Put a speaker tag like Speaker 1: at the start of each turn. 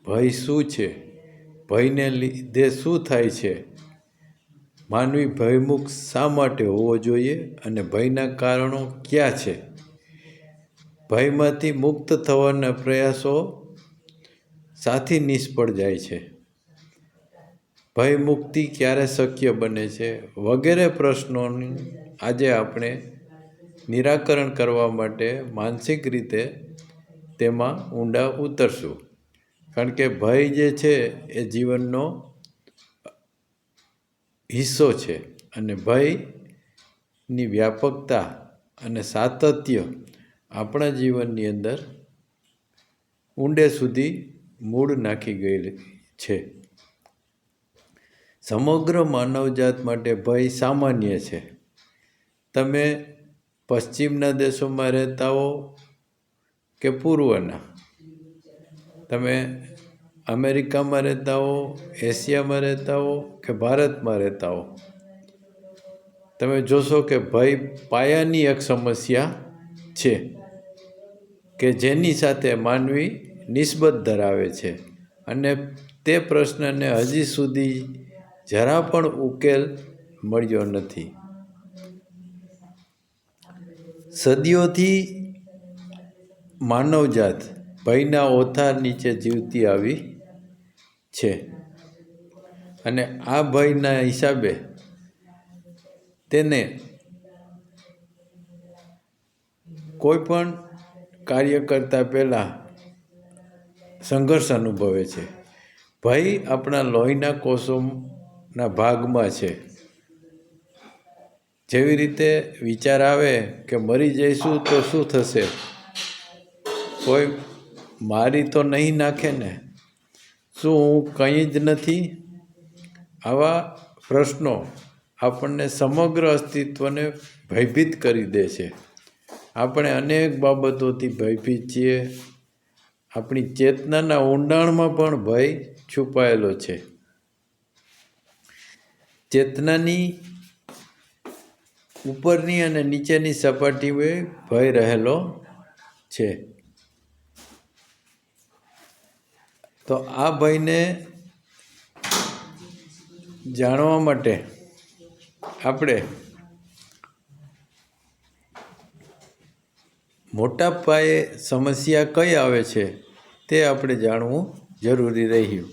Speaker 1: ભય શું છે, ભયને લીધે શું થાય છે, માનવી ભયમુક્ત શા માટે હોવો જોઈએ અને ભયના કારણો ક્યાં છે, ભયમાંથી મુક્ત થવાના પ્રયાસો સાથી નિષ્ફળ જાય છે, ભય મુક્તિ ક્યારે શક્ય બને છે, વગેરે પ્રશ્નોનું આજે આપણે નિરાકરણ કરવા માટે માનસિક રીતે તેમાં ઊંડા ઉતરશું. કારણ કે ભય જે છે એ જીવનનો હિસ્સો છે અને ભયની વ્યાપકતા અને સાતત્ય આપણા જીવનની અંદર ઊંડે સુધી મૂળ નાખી ગયેલી છે. સમગ્ર માનવજાત માટે ભય સામાન્ય છે. તમે પશ્ચિમના દેશોમાં રહેતા હો કે પૂર્વના, તમે અમેરિકામાં રહેતા હો, એશિયામાં રહેતા હો કે ભારતમાં રહેતા હો, તમે જોશો કે ભય પાયાની એક સમસ્યા છે કે જેની સાથે માનવી નિસ્બત ધરાવે છે અને તે પ્રશ્નને હજી સુધી જરા પણ ઉકેલ મળ્યો નથી. સદીઓથી માનવજાત ભયના ઓથાર નીચે જીવતી આવી છે અને આ ભયના હિસાબે તેને કોઈ પણ કાર્ય કરતાં પહેલાં સંઘર્ષ અનુભવે છે. ભય આપણા લોહીના કોષોના ભાગમાં છે. જેવી રીતે વિચાર આવે કે મરી જઈશું તો શું થશે, કોઈ મારી તો નહીં નાખે ને, શું હું કંઈ જ નથી, આવા પ્રશ્નો આપણને સમગ્ર અસ્તિત્વને ભયભીત કરી દે છે. આપણે અનેક બાબતોથી ભયભીત છીએ. આપણી ચેતનાના ઊંડાણમાં પણ ભય છુપાયેલો છે. ચેતનાની ઉપરની અને નીચેની સપાટીએ ભય રહેલો છે. તો આ ભયને જાણવા માટે આપણે મોટા પાયે સમસ્યા કઈ આવે છે તે આપણે જાણવું જરૂરી રહ્યું.